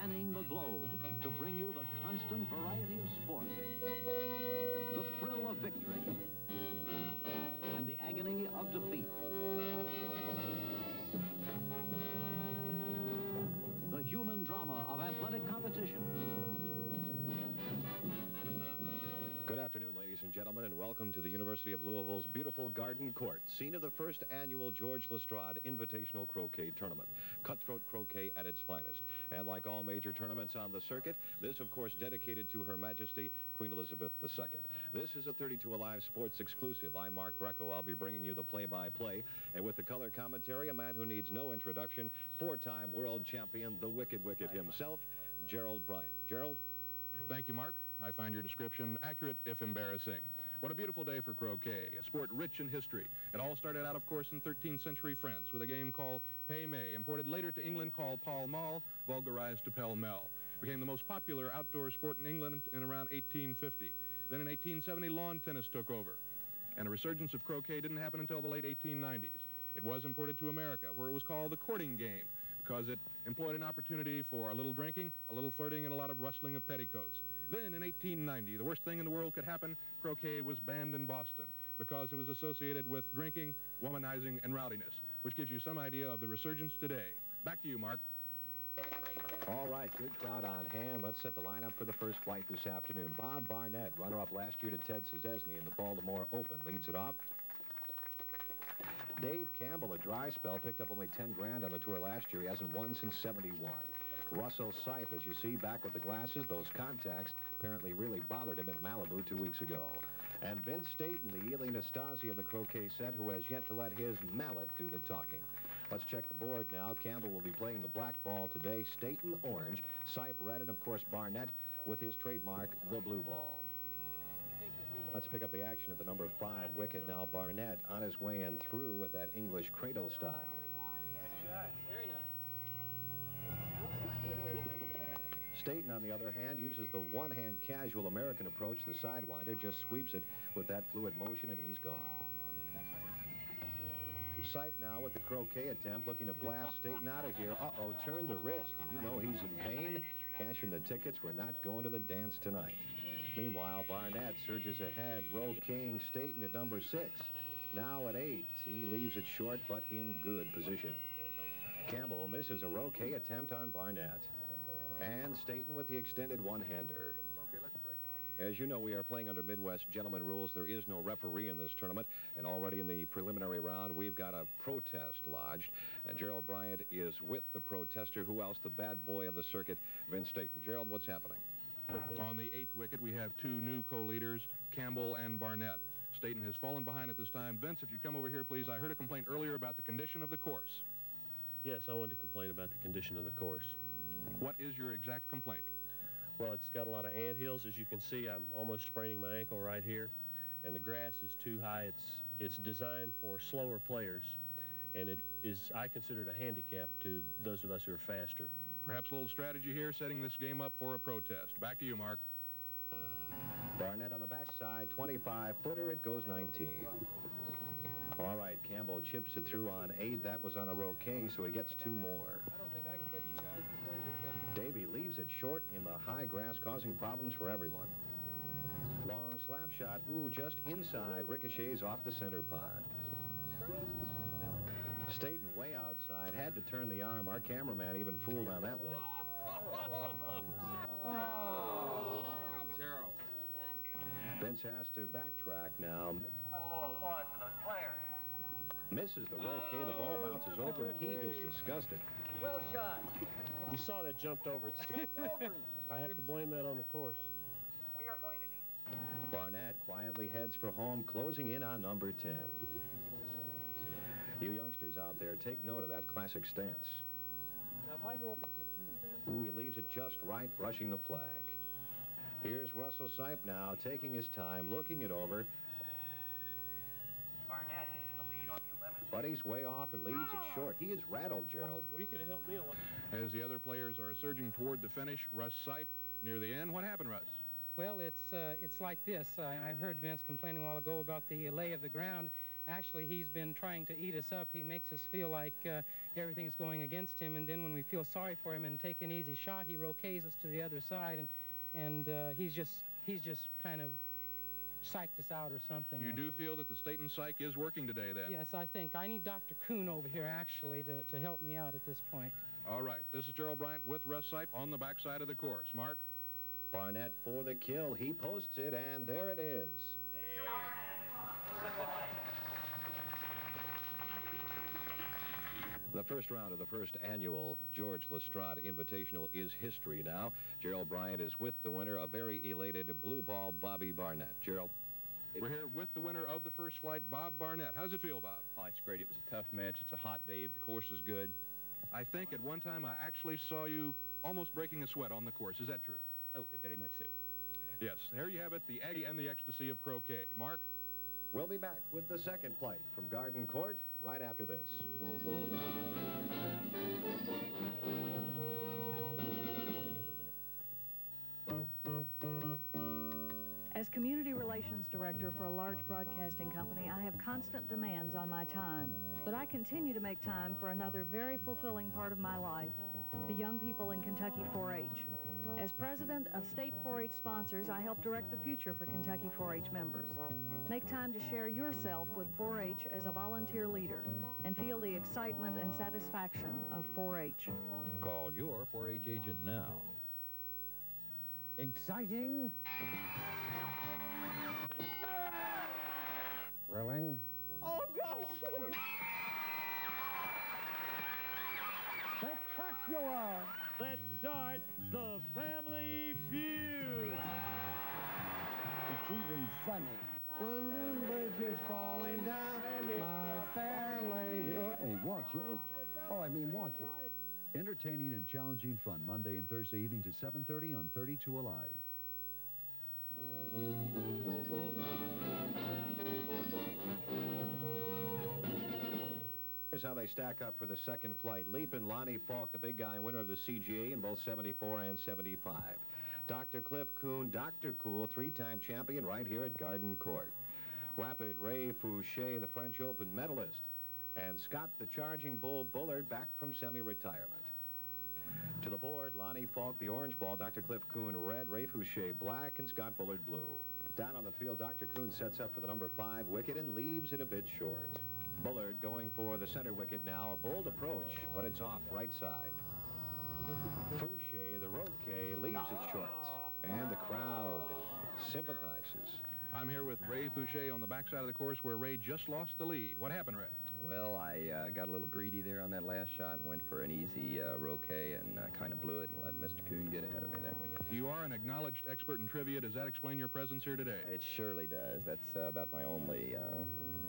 spanning the globe to bring you the constant variety of sport, the thrill of victory, and the agony of defeat. The human drama of athletic competition. Good afternoon, ladies and gentlemen, and welcome to the University of Louisville's beautiful Garden Court, scene of the first annual George LeStrade Invitational Croquet Tournament. Cutthroat croquet at its finest. And like all major tournaments on the circuit, this, of course, dedicated to Her Majesty Queen Elizabeth II. This is a 32 Alive Sports exclusive. I'm Mark Greco. I'll be bringing you the play-by-play. And with the color commentary, a man who needs no introduction, four-time world champion, the Wicked Wicket himself, Gerald Bryant. Gerald? Thank you, Mark. I find your description accurate, if embarrassing. What a beautiful day for croquet, a sport rich in history. It all started out, of course, in 13th century France with a game called Pay-May, imported later to England called Pall Mall, vulgarized to Pell-Mell. Became the most popular outdoor sport in England in around 1850. Then in 1870, lawn tennis took over. And a resurgence of croquet didn't happen until the late 1890s. It was imported to America, where it was called the courting game, because it employed an opportunity for a little drinking, a little flirting, and a lot of rustling of petticoats. Then, in 1890, the worst thing in the world could happen, croquet was banned in Boston because it was associated with drinking, womanizing, and rowdiness, which gives you some idea of the resurgence today. Back to you, Mark. All right, good crowd on hand. Let's set the lineup for the first flight this afternoon. Bob Barnett, runner-up last year to Ted Szczesny in the Baltimore Open, leads it off. Dave Campbell, a dry spell, picked up only 10 grand on the tour last year. He hasn't won since '71. Russell Sipe, as you see, back with the glasses. Those contacts apparently really bothered him at Malibu 2 weeks ago. And Vince Staten, the Ely Nastasi of the croquet set, who has yet to let his mallet do the talking. Let's check the board now. Campbell will be playing the black ball today. Staten, orange. Sipe, red, and, of course, Barnett with his trademark, the blue ball. Let's pick up the action at the number 5 wicket now. Barnett on his way in through with that English cradle style. Very nice. Staten, on the other hand, uses the one-hand casual American approach, the sidewinder, just sweeps it with that fluid motion, and he's gone. Sipe now with the croquet attempt, looking to blast Staten out of here. Uh-oh, turn the wrist. You know he's in pain. Cashing the tickets. We're not going to the dance tonight. Meanwhile, Barnett surges ahead. Row King, Staten at number 6. Now at 8. He leaves it short, but in good position. Campbell misses a croquet attempt on Barnett. And Staten with the extended one-hander. As you know, we are playing under Midwest gentleman rules. There is no referee in this tournament. And already in the preliminary round, we've got a protest lodged. And Gerald Bryant is with the protester. Who else? The bad boy of the circuit, Vince Staten. Gerald, what's happening? On the 8th wicket, we have 2 new co-leaders, Campbell and Barnett. Staten has fallen behind at this time. Vince, if you come over here, please. I heard a complaint earlier about the condition of the course. Yes, I wanted to complain about the condition of the course. What is your exact complaint? Well, it's got a lot of anthills. As you can see, I'm almost spraining my ankle right here. And the grass is too high. It's designed for slower players. And it is, I consider it a handicap to those of us who are faster. Perhaps a little strategy here, setting this game up for a protest. Back to you, Mark. Barnett on the backside, 25-footer. It goes 19. All right, Campbell chips it through on 8. That was on a croquet, so he gets 2 more. I don't think I can catch you guys before you. Davey leaves it short in the high grass, causing problems for everyone. Long slap shot. Ooh, just inside. Ricochets off the center pod. Staten way outside. Had to turn the arm. Our cameraman even fooled on that one. Oh, terrible. Vince has to backtrack now. Misses the croquet. The ball bounces over, and he is disgusted. Well shot. You saw that jumped over. I have to blame that on the course. We are going to need... Barnett quietly heads for home, closing in on number 10. You youngsters out there, take note of that classic stance. Now, if I go up and get you, Ben... Ooh, he leaves it just right, brushing the flag. Here's Russell Sipe now, taking his time, looking it over. Barnett is in the lead on the 11th. But he's way off and leaves it short. He is rattled, Gerald. Well, you could have helped me a lot. As the other players are surging toward the finish, Russ Sipe near the end. What happened, Russ? Well, it's like this. I heard Vince complaining a while ago about the lay of the ground. Actually, he's been trying to eat us up. He makes us feel like everything's going against him, and then when we feel sorry for him and take an easy shot, he roquets us to the other side, and he's just kind of psyched us out or something. You do feel that the Staten psych is working today, then? Yes, I think. I need Dr. Kuhn over here, actually, to help me out at this point. All right. This is Gerald Bryant with Russ Sipe on the backside of the course. Mark? Barnett for the kill. He posts it, and there it is. The first round of the first annual George LeStrade Invitational is history now. Gerald Bryant is with the winner, a very elated blue ball Bobby Barnett. Gerald? We're here with the winner of the first flight, Bob Barnett. How does it feel, Bob? Oh, it's great. It was a tough match. It's a hot day. The course is good. I think at one time I actually saw you almost breaking a sweat on the course. Is that true? Oh, very much so. Yes. There you have it, the Aggie and the ecstasy of croquet. Mark? We'll be back with the second flight from Garden Court right after this. As Community Relations Director for a large broadcasting company, I have constant demands on my time. But I continue to make time for another very fulfilling part of my life, the young people in Kentucky 4-H. As president of state 4-H sponsors, I help direct the future for Kentucky 4-H members. Make time to share yourself with 4-H as a volunteer leader and feel the excitement and satisfaction of 4-H. Call your 4-H agent now. Exciting. Thrilling. Oh, gosh. Spectacular. Let's start the Family Feud. It's even funny. London Bridge is falling down, my fair lady. Hey, watch it. Oh, I mean, watch it. Entertaining and challenging fun Monday and Thursday evenings at 7:30 on 32 Alive. Here's how they stack up for the second flight. Leap and Lonnie Falk, the big guy, winner of the CGA in both 74 and 75. Dr. Cliff Kuhn, Dr. Cool, three-time champion right here at Garden Court. Rapid Ray Fouché, the French Open medalist. And Scott, the Charging Bull Bullard, back from semi-retirement. To the board, Lonnie Falk, the orange ball, Dr. Cliff Kuhn, red, Ray Fouché, black, and Scott Bullard, blue. Down on the field, Dr. Kuhn sets up for the number 5 wicket and leaves it a bit short. Bullard going for the center wicket now. A bold approach, but it's off right side. Fouché, the Roquet, leaves it short. And the crowd sympathizes. I'm here with Ray Fouché on the backside of the course where Ray just lost the lead. What happened, Ray? Well, I got a little greedy there on that last shot and went for an easy roquet and kind of blew it and let Mr. Kuhn get ahead of me there. You are an acknowledged expert in trivia. Does that explain your presence here today? It surely does. That's about my only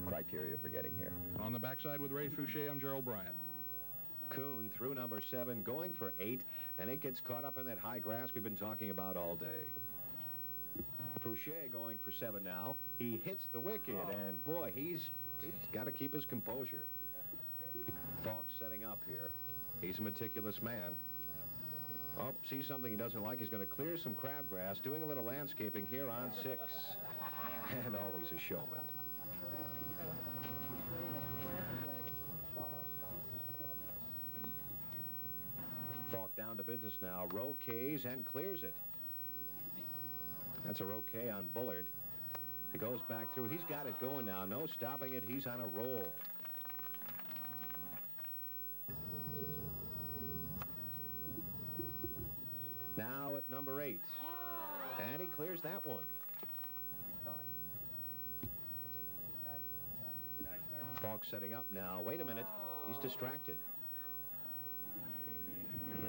criteria for getting here. On the backside with Ray Fouché, I'm Gerald Bryant. Kuhn through number 7, going for 8, and it gets caught up in that high grass we've been talking about all day. Fouché going for 7 now. He hits the wicket, and boy, he's got to keep his composure. Falk setting up here. He's a meticulous man. Oh, sees something he doesn't like. He's going to clear some crabgrass, doing a little landscaping here on 6. And always a showman. Falk down to business now. Roquets and clears it. That's a roquet on Bullard. He goes back through. He's got it going now. No stopping it. He's on a roll. Now at number 8. And he clears that one. Falk setting up now. Wait a minute. He's distracted.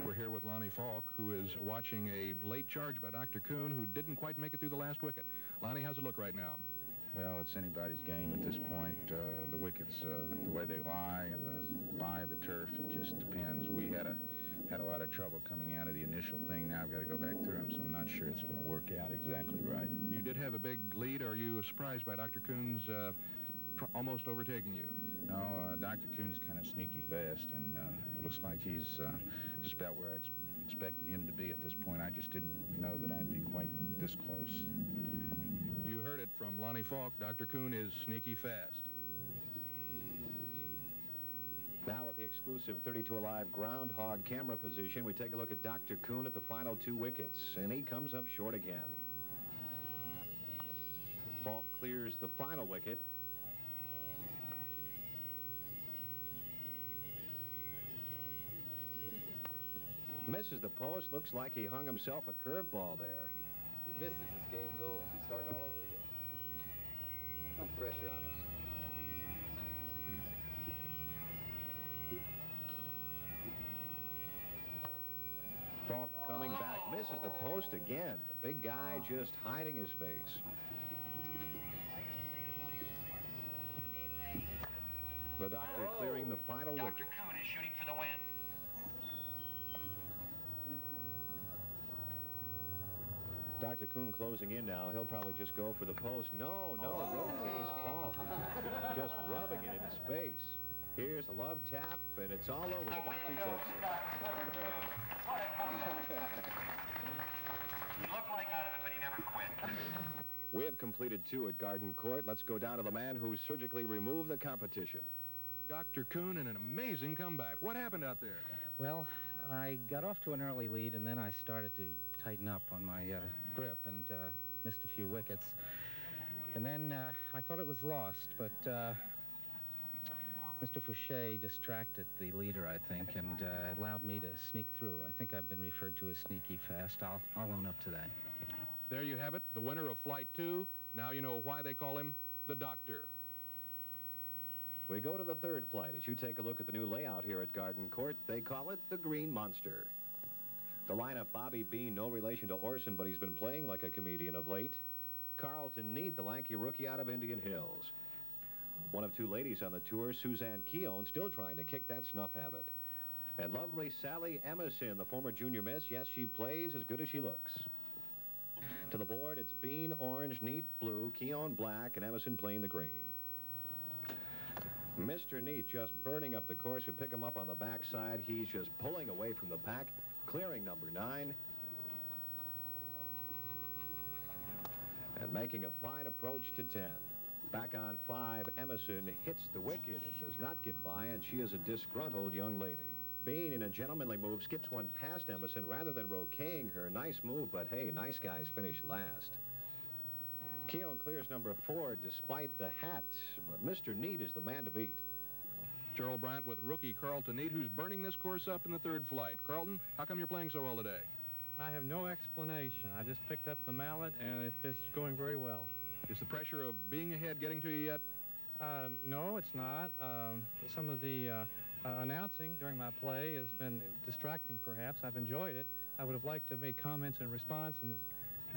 We're here with Lonnie Falk, who is watching a late charge by Dr. Kuhn, who didn't quite make it through the last wicket. Lonnie, how's it look right now? Well, it's anybody's game at this point. The wickets, the way they lie and the lie of the turf, it just depends. We had a lot of trouble coming out of the initial thing. Now I've got to go back through them, so I'm not sure it's going to work out exactly right. You did have a big lead. Are you surprised by Dr. Kuhn's almost overtaking you? No, Dr. Kuhn's kind of sneaky fast, and it looks like he's just about where I expected him to be at this point. I just didn't know that I'd be quite this close. You heard it from Lonnie Falk. Dr. Kuhn is sneaky fast. Now with the exclusive 32 Alive groundhog camera position, we take a look at Dr. Kuhn at the final 2 wickets, and he comes up short again. Falk clears the final wicket. Misses the post. Looks like he hung himself a curveball there. He misses, this game's over. He's starting all over again. No pressure on him. Falk coming back, misses the post again. The big guy just hiding his face. The doctor clearing the final wicket. Dr. Kuhn is shooting for the win. Dr. Kuhn closing in now. He'll probably just go for the post. No, Roquet's fault. Just rubbing it in his face. Here's the love tap, and it's all over. The doctor takes it. He looked like out of it, but he never quit. We have completed 2 at Garden Court. Let's go down to the man who surgically removed the competition. Dr. Kuhn in an amazing comeback. What happened out there? Well, I got off to an early lead, and then I started to tighten up on my grip and missed a few wickets. And then I thought it was lost, but Mr. Fouché distracted the leader, I think, and allowed me to sneak through. I think I've been referred to as sneaky fast. I'll own up to that. There you have it, the winner of Flight 2. Now you know why they call him the Doctor. We go to the 3rd flight. As you take a look at the new layout here at Garden Court, they call it the Green Monster. The lineup, Bobby Bean, no relation to Orson, but he's been playing like a comedian of late. Carlton Neat, the lanky rookie out of Indian Hills. One of 2 ladies on the tour, Suzanne Keown, still trying to kick that snuff habit. And lovely Sally Emerson, the former junior miss. Yes, she plays as good as she looks. To the board, it's Bean orange, Neat blue, Keown black, and Emerson playing the green. Mr. Neat just burning up the course. We pick him up on the backside. He's just pulling away from the pack, clearing number 9. And making a fine approach to 10. Back on 5, Emerson hits the wicket. It does not get by, and she is a disgruntled young lady. Bean, in a gentlemanly move, skips one past Emerson rather than Croquet her. Nice move, but hey, nice guys finish last. Keown clears number 4 despite the hat, but Mr. Neat is the man to beat. Gerald Bryant with rookie Carlton Neat, who's burning this course up in the 3rd flight. Carlton, how come you're playing so well today? I have no explanation. I just picked up the mallet, and it's just going very well. Is the pressure of being ahead getting to you yet? No, it's not. Some of the announcing during my play has been distracting, perhaps. I've enjoyed it. I would have liked to make comments in response, and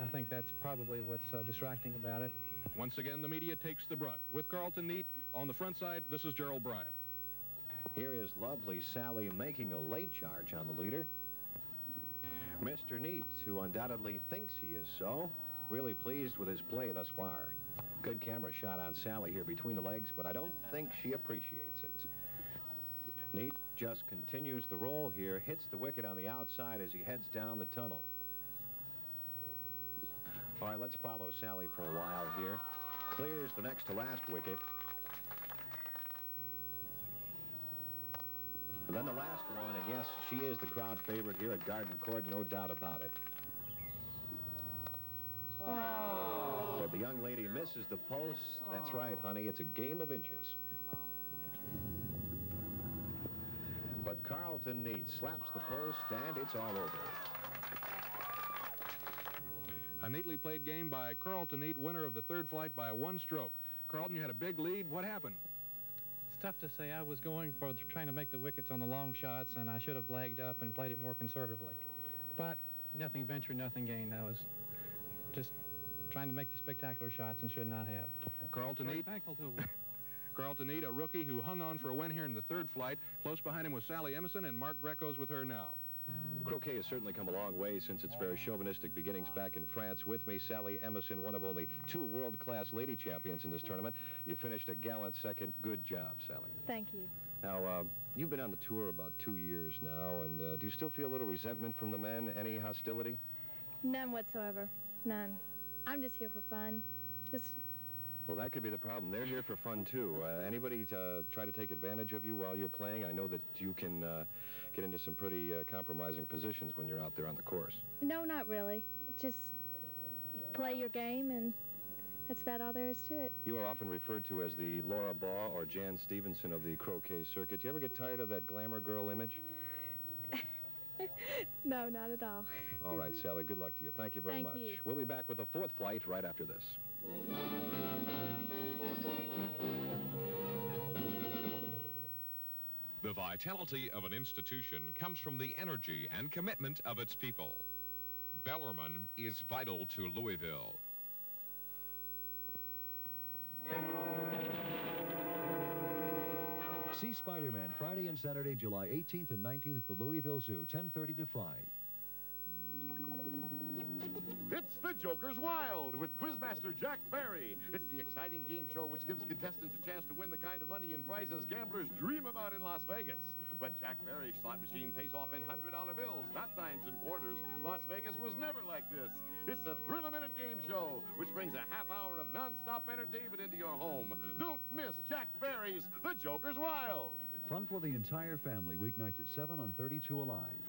I think that's probably what's distracting about it. Once again, the media takes the brunt. With Carlton Neat on the front side, this is Gerald Bryant. Here is lovely Sally making a late charge on the leader. Mr. Neat, who undoubtedly thinks he is so, really pleased with his play thus far. Good camera shot on Sally here between the legs, but I don't think she appreciates it. Neat just continues the roll here, hits the wicket on the outside as he heads down the tunnel. All right, let's follow Sally for a while here. Clears the next to last wicket. And then the last one, and yes, she is the crowd favorite here at Garden Court, no doubt about it. But the young lady misses the post. That's right, honey, it's a game of inches. But Carlton Neat slaps the post, and it's all over. A neatly played game by Carlton Neat, winner of the 3rd flight by 1 stroke. Carlton, you had a big lead. What happened? It's tough to say. I was going for trying to make the wickets on the long shots, and I should have lagged up and played it more conservatively. But nothing ventured, nothing gained. I was just trying to make the spectacular shots and should not have. Carlton Neat. Thankful to Carlton Neat, a rookie who hung on for a win here in the 3rd flight. Close behind him was Sally Emerson, and Mark Greco's with her now. Croquet has certainly come a long way since its very chauvinistic beginnings back in France. With me, Sally Emerson, one of only 2 world-class lady champions in this tournament. You finished a gallant 2nd. Good job, Sally. Thank you. Now, you've been on the tour about 2 years now, and do you still feel a little resentment from the men? Any hostility? None whatsoever. None. I'm just here for fun. Just Well, that could be the problem. They're here for fun, too. Anybody try to take advantage of you while you're playing? I know that you can get into some pretty compromising positions when you're out there on the course. No, not really. Just play your game, and that's about all there is to it. You are often referred to as the Laura Baugh or Jan Stevenson of the croquet circuit. Do you ever get tired of that glamour girl image? No, not at all. All right, Sally, good luck to you. Thank you very much. You. We'll be back with the fourth flight right after this. The vitality of an institution comes from the energy and commitment of its people. Bellarmine is vital to Louisville. See Spider-Man Friday and Saturday, July 18th and 19th at the Louisville Zoo, 10:30 to 5. It's the Joker's Wild with Quizmaster Jack Barry. It's the exciting game show which gives contestants a chance to win the kind of money and prizes gamblers dream about in Las Vegas. But Jack Barry's slot machine pays off in $100 bills, not dimes and quarters. Las Vegas was never like this. It's a thrill-a-minute game show which brings a half hour of non-stop entertainment into your home. Don't miss Jack Barry's The Joker's Wild. Fun for the entire family, weeknights at 7 on 32 Alive.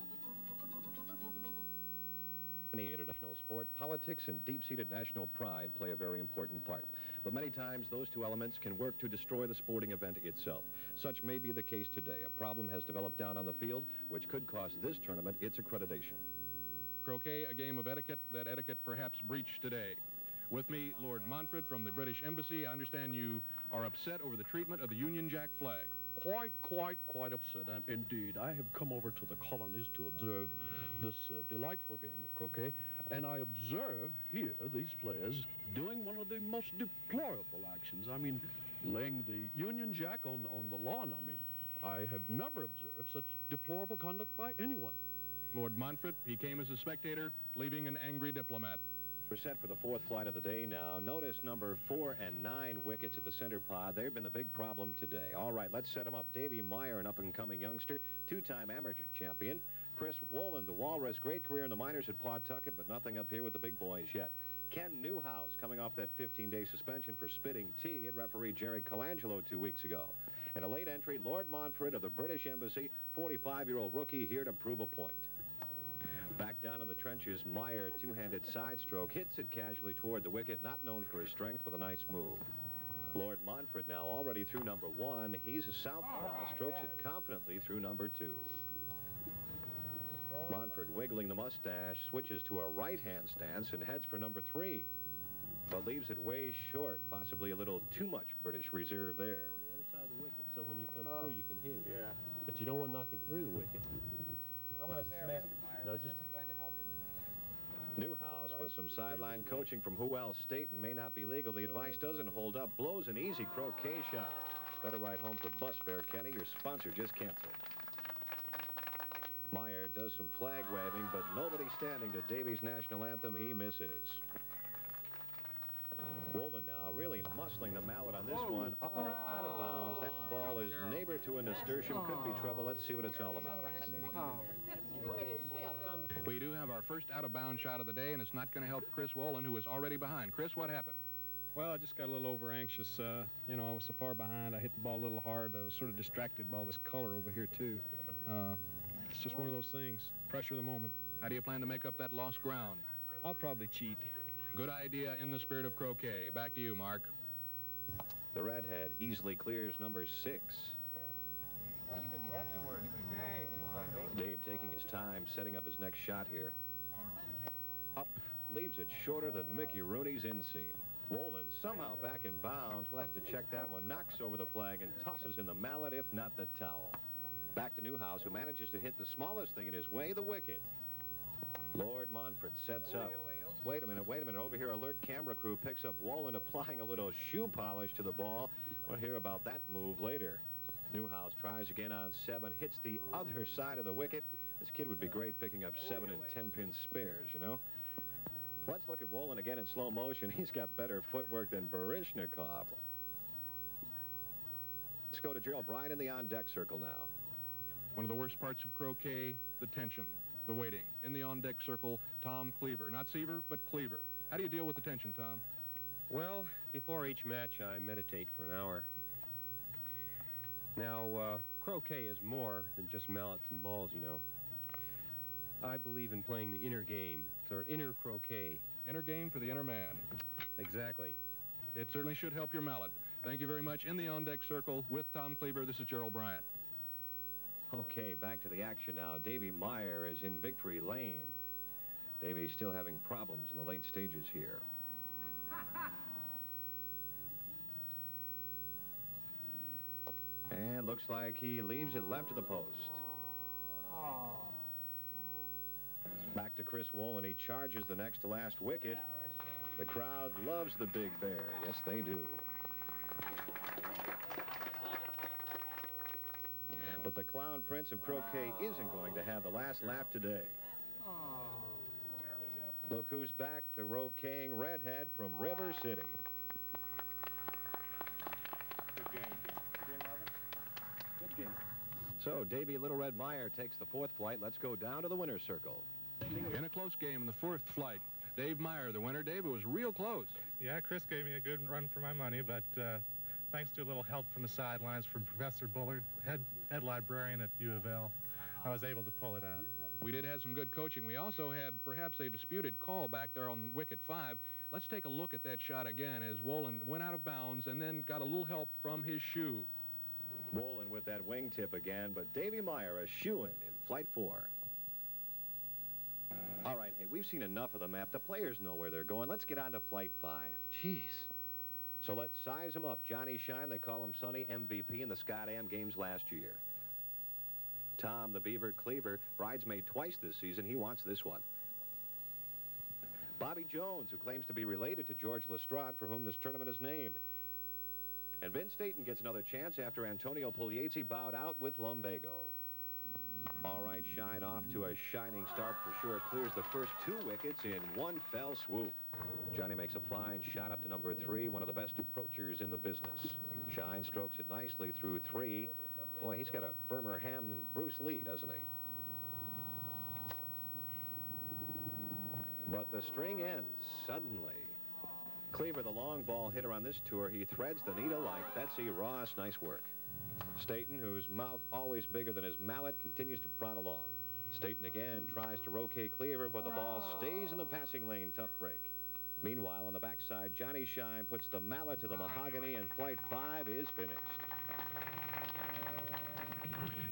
In the international sport, politics and deep-seated national pride play a very important part. But many times, those two elements can work to destroy the sporting event itself. Such may be the case today. A problem has developed down on the field, which could cost this tournament its accreditation. Croquet, a game of etiquette, that etiquette perhaps breached today. With me, Lord Montford from the British Embassy. I understand you are upset over the treatment of the Union Jack flag. Quite upset, indeed. I have come over to the colonies to observe this delightful game of croquet, and I observe here these players doing one of the most deplorable actions. I mean, laying the Union Jack on the lawn. I mean, I have never observed such deplorable conduct by anyone. Lord Montfort, he came as a spectator, leaving an angry diplomat. We're set for the fourth flight of the day now. Notice number 4 and 9 wickets at the center pod. They've been the big problem today. All right, let's set them up. Davy Meyer, an up-and-coming youngster, two-time amateur champion. Chris Wolin, the Walrus, great career in the minors at Pawtucket, but nothing up here with the big boys yet. Ken Newhouse, coming off that 15-day suspension for spitting tea at referee Jerry Colangelo 2 weeks ago. And a late entry, Lord Montfort of the British Embassy, 45-year-old rookie here to prove a point. Back down in the trenches, Meyer, two-handed side stroke, hits it casually toward the wicket, not known for his strength, with a nice move. Lord Montfort now already through number 1. He's a southpaw, strokes it confidently through number 2. Montfort wiggling the mustache, switches to a right-hand stance and heads for number 3, but leaves it way short, possibly a little too much British reserve there. On the other side of the wicket, so when you come through, you can hit it. Yeah. But you don't want to knock him through the wicket. I'm going to smash. No, just... Newhouse with some sideline coaching from Who State and may not be legal. The advice doesn't hold up. Blows an easy croquet shot. Better ride home for bus fare, Kenny. Your sponsor just canceled. Meyer does some flag waving, but nobody standing to Davies' national anthem. He misses. Wolin now really muscling the mallet on this one. Uh-oh, out of bounds. That ball is neighbor to a nasturtium. Could be trouble. Let's see what it's all about. We do have our first out-of-bounds shot of the day, and it's not going to help Chris Wolin, who is already behind. Chris, what happened? Well, I just got a little over-anxious. You know, I was so far behind. I hit the ball a little hard. I was sort of distracted by all this color over here, too. It's just one of those things. Pressure of the moment. How do you plan to make up that lost ground? I'll probably cheat. Good idea in the spirit of croquet. Back to you, Mark. The redhead easily clears number 6. Dave taking his time, setting up his next shot here. Up, leaves it shorter than Mickey Rooney's inseam. Wolin somehow back in bounds. We'll have to check that one. Knocks over the flag and tosses in the mallet, if not the towel. Back to Newhouse, who manages to hit the smallest thing in his way, the wicket. Lord Montfort sets up. Wait a minute. Over here, alert camera crew picks up Wolin applying a little shoe polish to the ball. We'll hear about that move later. Newhouse tries again on 7, hits the other side of the wicket. This kid would be great picking up 7 and 10-pin spares, you know. Let's look at Wolin again in slow motion. He's got better footwork than Baryshnikov. Let's go to Gerald Bryant in the on-deck circle now. One of the worst parts of croquet, the tension, the waiting. In the on-deck circle, Tom Cleaver. Not Seaver, but Cleaver. How do you deal with the tension, Tom? Well, before each match, I meditate for an hour. Now, croquet is more than just mallets and balls, you know. I believe in playing the inner game, or inner croquet. Inner game for the inner man. Exactly. It certainly should help your mallet. Thank you very much. In the on-deck circle with Tom Cleaver, this is Gerald Bryant. Okay, back to the action now. Davy Meyer is in victory lane. Davy's still having problems in the late stages here. And looks like he leaves it left of the post. Back to Chris Wolin. He charges the next to last wicket. The crowd loves the Big Bear. Yes, they do. But the Clown Prince of Croquet isn't going to have the last laugh today. Look who's back, the Croqueting redhead from River City. Good game. Game, Marvin. Good game. So Davy Little Red Meyer takes the fourth flight. Let's go down to the winner's circle. In a close game in the fourth flight, Dave Meyer, the winner. Dave, it was real close. Yeah, Chris gave me a good run for my money, but thanks to a little help from the sidelines from Professor Bullard, head librarian at U of L, I was able to pull it out. We did have some good coaching. We also had perhaps a disputed call back there on wicket 5. Let's take a look at that shot again as Wolin went out of bounds and then got a little help from his shoe. Wolin with that wingtip again, but Davy Meyer a shoo-in in flight 4. All right, hey, we've seen enough of the map. The players know where they're going. Let's get on to flight 5. Jeez. So let's size him up. Johnny Shine, they call him Sonny, MVP in the Scott Am games last year. Tom the Beaver Cleaver, bridesmaid twice this season. He wants this one. Bobby Jones, who claims to be related to George LeStrade, for whom this tournament is named. And Vince Staton gets another chance after Antonio Pugliese bowed out with lumbago. All right, Shine off to a shining start for sure. Clears the first 2 wickets in one fell swoop. Johnny makes a fine shot up to number 3, one of the best approachers in the business. Shine strokes it nicely through 3. Boy, he's got a firmer hand than Bruce Lee, doesn't he? But the string ends suddenly. Cleaver, the long ball hitter on this tour, he threads the needle like Betsy Ross. Nice work. Staton, whose mouth always bigger than his mallet, continues to prod along. Staton again tries to roquet Cleaver, but the ball stays in the passing lane. Tough break. Meanwhile, on the backside, Johnny Shine puts the mallet to the mahogany, and flight 5 is finished.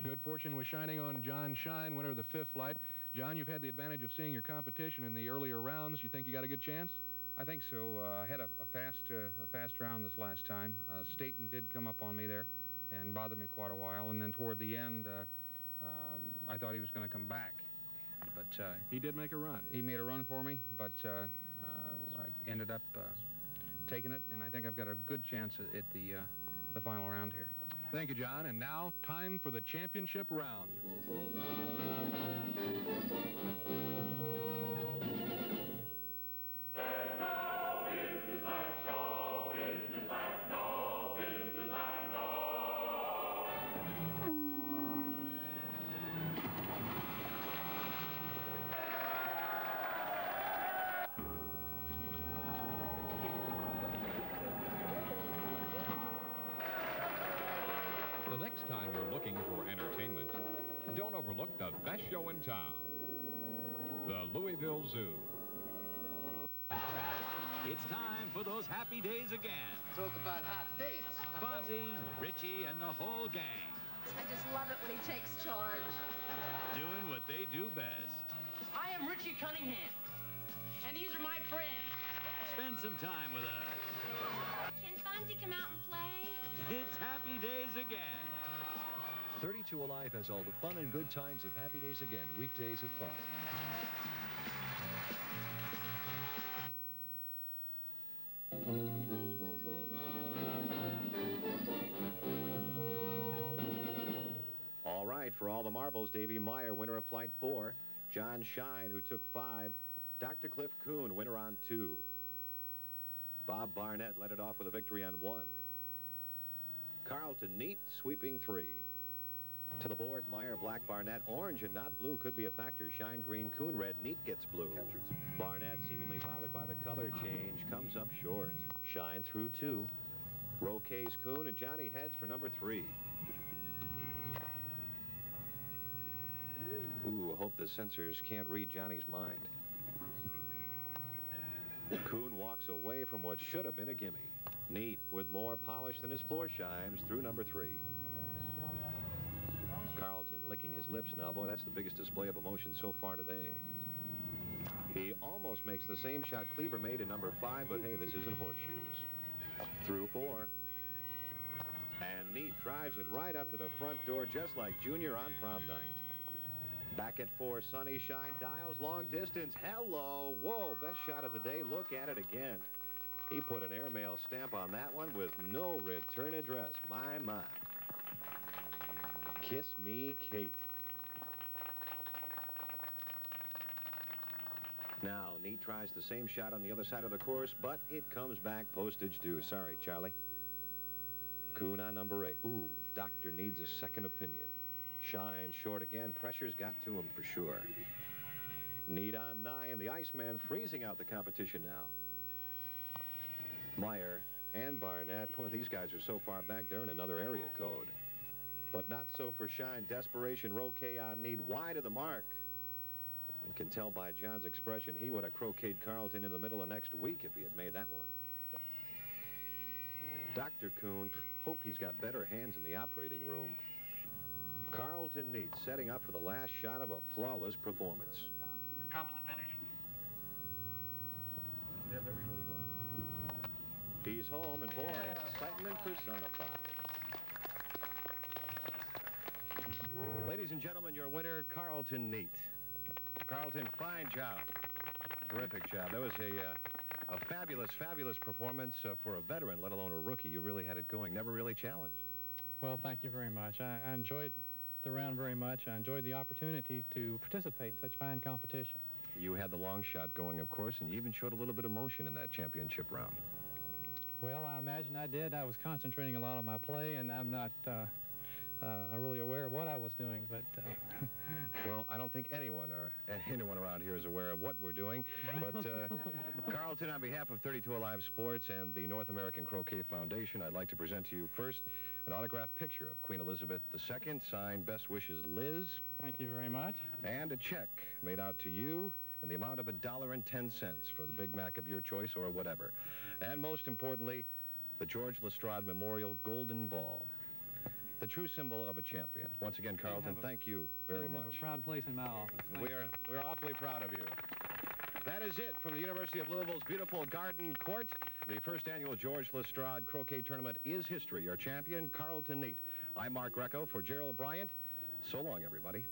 Good fortune was shining on John Shine, winner of the 5th flight. John, you've had the advantage of seeing your competition in the earlier rounds. You think you got a good chance? I think so. I had a fast round this last time. Staton did come up on me there and bothered me quite a while, and then toward the end, I thought he was going to come back. But he did make a run. He made a run for me, but I ended up taking it, and I think I've got a good chance at the final round here. Thank you, John. And now, time for the championship round. The next time you're looking for entertainment, don't overlook the best show in town, the Louisville Zoo. It's time for those happy days again. Talk about hot dates. Fonzie, Richie, and the whole gang. I just love it when he takes charge. Doing what they do best. I am Richie Cunningham, and these are my friends. Spend some time with us. Can Fonzie come out and play? It's happy days again. 32 Alive has all the fun and good times of Happy Days Again, weekdays at 5. All right, for all the marbles, Davy Meyer, winner of flight 4. John Shine, who took 5. Dr. Cliff Kuhn, winner on 2. Bob Barnett led it off with a victory on 1. Carlton Neat, sweeping 3. To the board, Meyer, black, Barnett, orange, and not blue could be a factor. Shine, green, Kuhn, red, Neat gets blue. Barnett, seemingly bothered by the color change, comes up short. Shine through 2. Croquet's Kuhn, and Johnny heads for number 3. Ooh, hope the censors can't read Johnny's mind. Kuhn walks away from what should have been a gimme. Neat, with more polish than his floor shines, through number 3. Carlton licking his lips now. Boy, that's the biggest display of emotion so far today. He almost makes the same shot Kleber made in number 5, but hey, this isn't horseshoes. Through 4. And Neat drives it right up to the front door, just like Junior on prom night. Back at 4, Sunny Shine dials long distance. Hello. Whoa, best shot of the day. Look at it again. He put an airmail stamp on that one with no return address. My. Kiss me, Kate. Now, Neat tries the same shot on the other side of the course, but it comes back postage due. Sorry, Charlie. Kuhn on number 8. Ooh, doctor needs a second opinion. Shine short again. Pressure's got to him for sure. Neat on 9. The Iceman freezing out the competition now. Meyer and Barnett. Boy, these guys are so far back there in another area code. But not so for Shine. Desperation. Croquet on Neat. Wide of the mark. You can tell by John's expression he would have croqueted Carlton in the middle of next week if he had made that one. Dr. Kuhn, hope he's got better hands in the operating room. Carlton Neat setting up for the last shot of a flawless performance. Here comes the finish. He's home, and boy, excitement personified. Ladies and gentlemen, your winner, Carlton Neat. Carlton, fine job. Terrific job. That was a fabulous, fabulous performance for a veteran, let alone a rookie. You really had it going. Never really challenged. Well, thank you very much. I enjoyed the round very much. I enjoyed the opportunity to participate in such fine competition. You had the long shot going, of course, and you even showed a little bit of motion in that championship round. Well, I imagine I did. I was concentrating a lot on my play, and I'm not really aware of what I was doing, but... Well, I don't think anyone around here is aware of what we're doing, but Carlton, on behalf of 32 Alive Sports and the North American Croquet Foundation, I'd like to present to you first an autographed picture of Queen Elizabeth II, signed Best Wishes, Liz. Thank you very much. And a check made out to you in the amount of $1.10 for the Big Mac of your choice or whatever. And most importantly, the George LeStrade Memorial Golden Ball. The true symbol of a champion. Once again, Carlton, thank you very much. A proud place in my office. We're awfully proud of you. That is it from the University of Louisville's beautiful Garden Court. The first annual George LeStrade Croquet Tournament is history. Your champion, Carlton Neat. I'm Mark Greco for Gerald Bryant. So long, everybody.